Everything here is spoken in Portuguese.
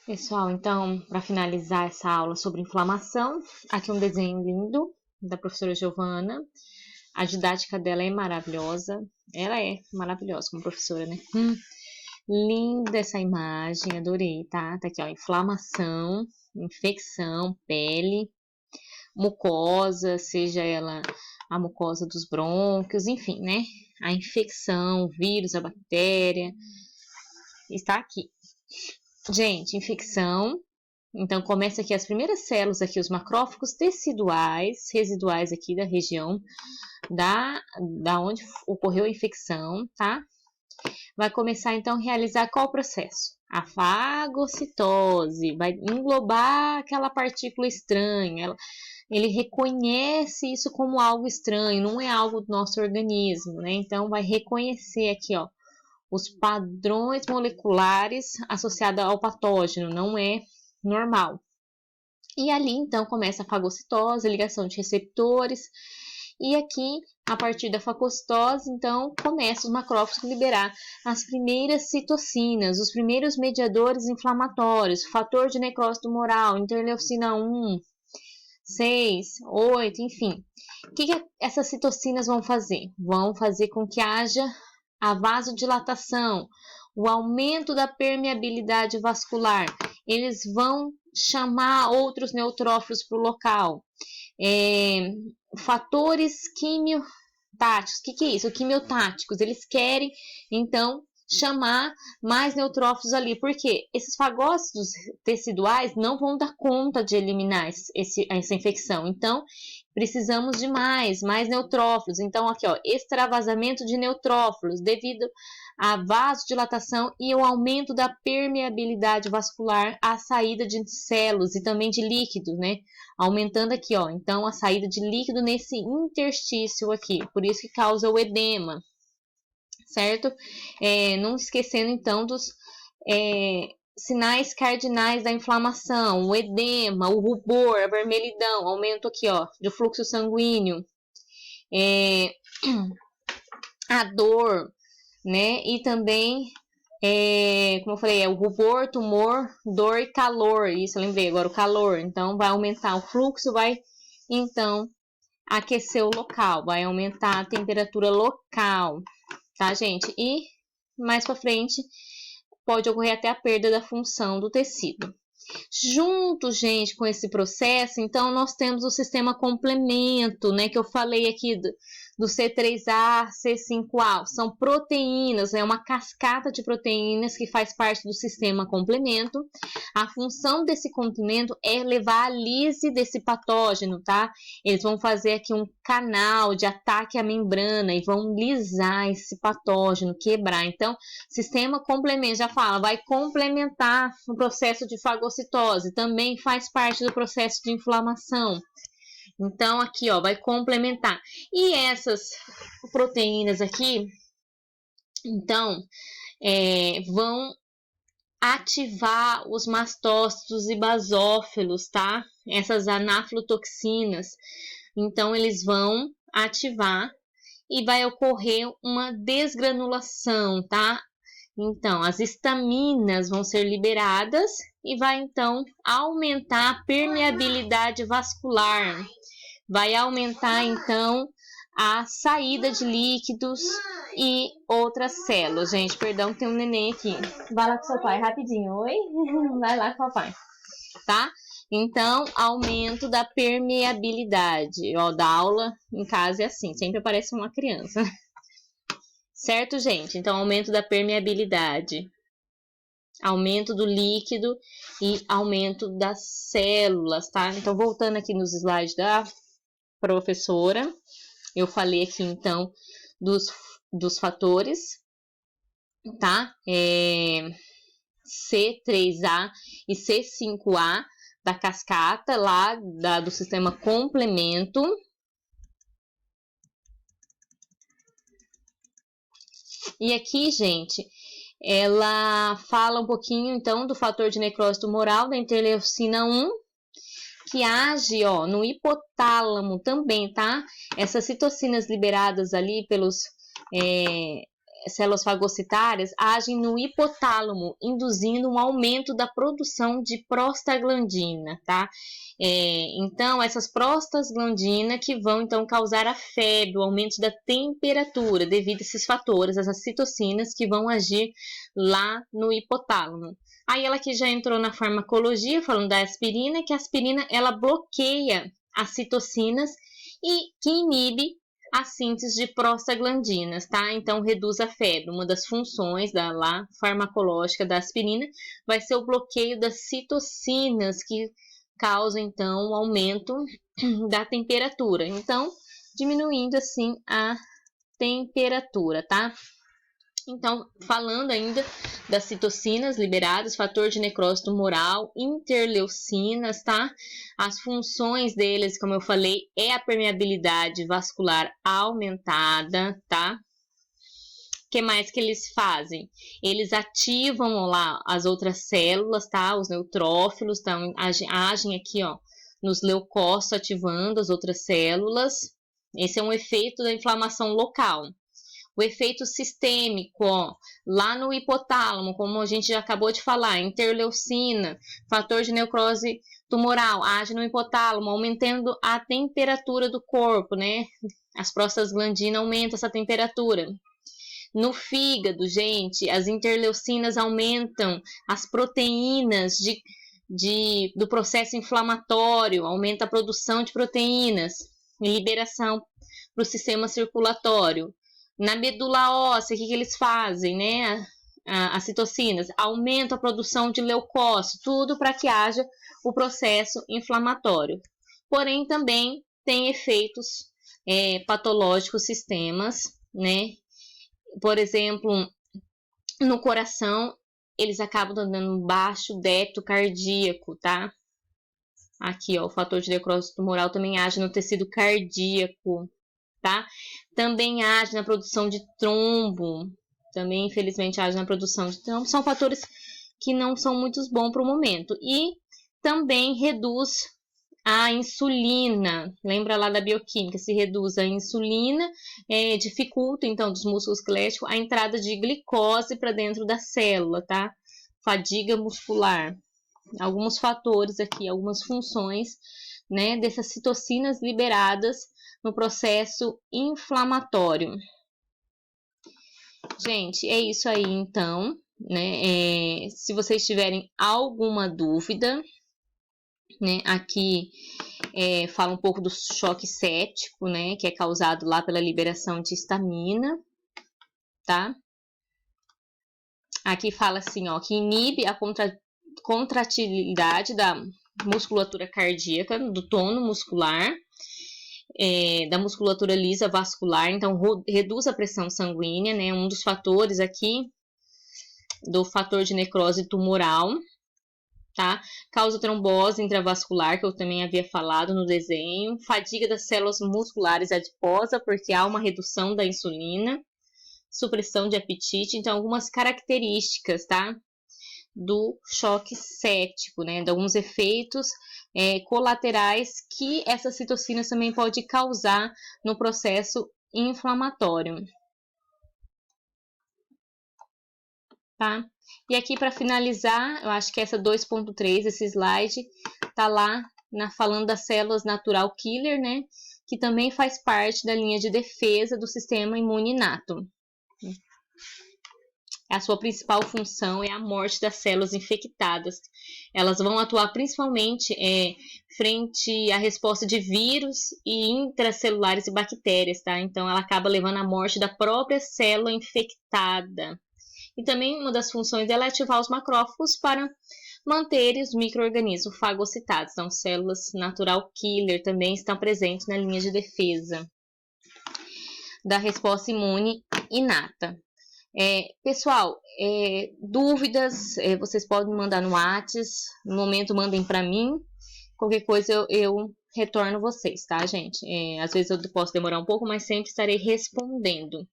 Pessoal, então, para finalizar essa aula sobre inflamação, aqui um desenho lindo da professora Giovana. A didática dela é maravilhosa. Ela é maravilhosa como professora, né? Linda essa imagem, adorei, tá? Tá aqui, ó, inflamação, infecção, pele, mucosa, seja ela a mucosa dos brônquios, enfim, né? A infecção, o vírus, a bactéria, está aqui. Gente, infecção. Então, começa aqui as primeiras células aqui, os macrófagos teciduais, residuais aqui da região da onde ocorreu a infecção, tá? Vai começar, então, a realizar qual processo? A fagocitose, vai englobar aquela partícula estranha. Ele reconhece isso como algo estranho, não é algo do nosso organismo, né? Então, vai reconhecer aqui, ó, os padrões moleculares associados ao patógeno, não é normal. E ali, então, começa a fagocitose, a ligação de receptores. E aqui, a partir da fagocitose, então, começa os macrófagos a liberar as primeiras citocinas, os primeiros mediadores inflamatórios, fator de necrose tumoral, interleucina 1, 6, 8, enfim. O que essas citocinas vão fazer? Vão fazer com que haja a vasodilatação, o aumento da permeabilidade vascular. Eles vão chamar outros neutrófilos para o local. Fatores quimiotáticos. O que é isso? Quimiotáticos. Eles querem, então, chamar mais neutrófilos ali. Por quê? Esses fagócitos teciduais não vão dar conta de eliminar essa infecção. Então, precisamos de mais neutrófilos. Então, aqui, ó, extravasamento de neutrófilos devido à vasodilatação e o aumento da permeabilidade vascular à saída de células e também de líquido, né? Aumentando aqui, ó, então a saída de líquido nesse interstício aqui, por isso que causa o edema, certo? Não esquecendo, então, dos sinais cardinais da inflamação, o edema, o rubor, a vermelhidão, aumento aqui, ó, do fluxo sanguíneo, a dor, né? E também, como eu falei, o rubor, tumor, dor e calor. Isso eu lembrei agora, o calor. Então, vai aumentar o fluxo, vai, então, aquecer o local, vai aumentar a temperatura local, tá, gente? E mais pra frente, pode ocorrer até a perda da função do tecido. Junto, gente, com esse processo, então, nós temos o sistema complemento, né, que eu falei aqui do C3A, C5A, são proteínas, é uma cascata de proteínas que faz parte do sistema complemento. A função desse complemento é levar a lise desse patógeno, tá? Eles vão fazer aqui um canal de ataque à membrana e vão lisar esse patógeno, quebrar. Então, sistema complemento, já fala, vai complementar o processo de fagocitose, também faz parte do processo de inflamação. Então, aqui, ó, vai complementar. E essas proteínas aqui, então, vão ativar os mastócitos e basófilos, tá? Essas anaflotoxinas. Então, eles vão ativar e vai ocorrer uma desgranulação, tá? Então, as estaminas vão ser liberadas e vai, então, aumentar a permeabilidade vascular. Vai aumentar, então, a saída de líquidos e outras células. Gente, perdão que tem um neném aqui. Vai lá com seu pai, rapidinho. Oi? Vai lá com o papai, tá? Então, aumento da permeabilidade. Ó, da aula em casa é assim, sempre aparece uma criança. Certo, gente? Então, aumento da permeabilidade, aumento do líquido e aumento das células, tá? Então, voltando aqui nos slides da professora, eu falei aqui, então, dos fatores, tá? C3A e C5A da cascata lá do sistema complemento. E aqui, gente, ela fala um pouquinho, então, do fator de necrose tumoral da interleucina 1, que age, ó, no hipotálamo também, tá? Essas citocinas liberadas ali pelos células fagocitárias agem no hipotálamo, induzindo um aumento da produção de prostaglandina, tá? Então, essas prostaglandinas que vão, então, causar a febre, o aumento da temperatura, devido a esses fatores, essas citocinas que vão agir lá no hipotálamo. Aí, ela aqui já entrou na farmacologia, falando da aspirina, que a aspirina, ela bloqueia as citocinas e que inibe a síntese de prostaglandinas, tá? Então, reduz a febre. Uma das funções farmacológica da aspirina vai ser o bloqueio das citocinas, que causam, então, o aumento da temperatura. Então, diminuindo, assim, a temperatura, tá? Então, falando ainda das citocinas liberadas, fator de necrose tumoral, interleucinas, tá? As funções deles, como eu falei, é a permeabilidade vascular aumentada, tá? O que mais que eles fazem? Eles ativam lá as outras células, tá? Os neutrófilos, tá? Agem aqui, ó, nos leucócitos, ativando as outras células. Esse é um efeito da inflamação local. O efeito sistêmico, ó, lá no hipotálamo, como a gente já acabou de falar, interleucina, fator de necrose tumoral, age no hipotálamo, aumentando a temperatura do corpo, né? As prostaglandinas aumentam essa temperatura. No fígado, gente, as interleucinas aumentam as proteínas do processo inflamatório, aumenta a produção de proteínas e liberação para o sistema circulatório. Na medula óssea, o que eles fazem, né? As citocinas aumentam a produção de leucócitos, tudo para que haja o processo inflamatório. Porém, também tem efeitos patológicos sistemas, né? Por exemplo, no coração, eles acabam dando um baixo débito cardíaco, tá? Aqui, ó, o fator de necrose tumoral também age no tecido cardíaco, tá? Também age na produção de trombo, também infelizmente age na produção de trombo. São fatores que não são muito bons para o momento. E também reduz a insulina, lembra lá da bioquímica, se reduz a insulina, dificulta então dos músculos esqueléticos a entrada de glicose para dentro da célula, tá? Fadiga muscular. Alguns fatores aqui, algumas funções, né, dessas citocinas liberadas no processo inflamatório. Gente, é isso aí então, né? Se vocês tiverem alguma dúvida, né, aqui fala um pouco do choque séptico, né, que é causado lá pela liberação de histamina, tá? Aqui fala assim, ó, que inibe a contratilidade da musculatura cardíaca, do tono muscular, da musculatura lisa vascular, então reduz a pressão sanguínea, né? Um dos fatores aqui do fator de necrose tumoral, tá? Causa trombose intravascular, que eu também havia falado no desenho, fadiga das células musculares adiposas, porque há uma redução da insulina, supressão de apetite, então algumas características, tá? Do choque séptico, né? De alguns efeitos colaterais que essas citocinas também podem causar no processo inflamatório. Tá? E aqui para finalizar, eu acho que essa 2.3, esse slide, tá lá falando das células natural killer, né? Que também faz parte da linha de defesa do sistema imune inato. A sua principal função é a morte das células infectadas. Elas vão atuar principalmente frente à resposta de vírus e intracelulares e bactérias, tá? Então, ela acaba levando à morte da própria célula infectada. E também uma das funções dela é ativar os macrófagos para manter os micro-organismos fagocitados. Então, células natural killer também estão presentes na linha de defesa da resposta imune inata. Pessoal, dúvidas, vocês podem mandar no WhatsApp, no momento mandem para mim, qualquer coisa eu retorno vocês, tá, gente? Às vezes eu posso demorar um pouco, mas sempre estarei respondendo.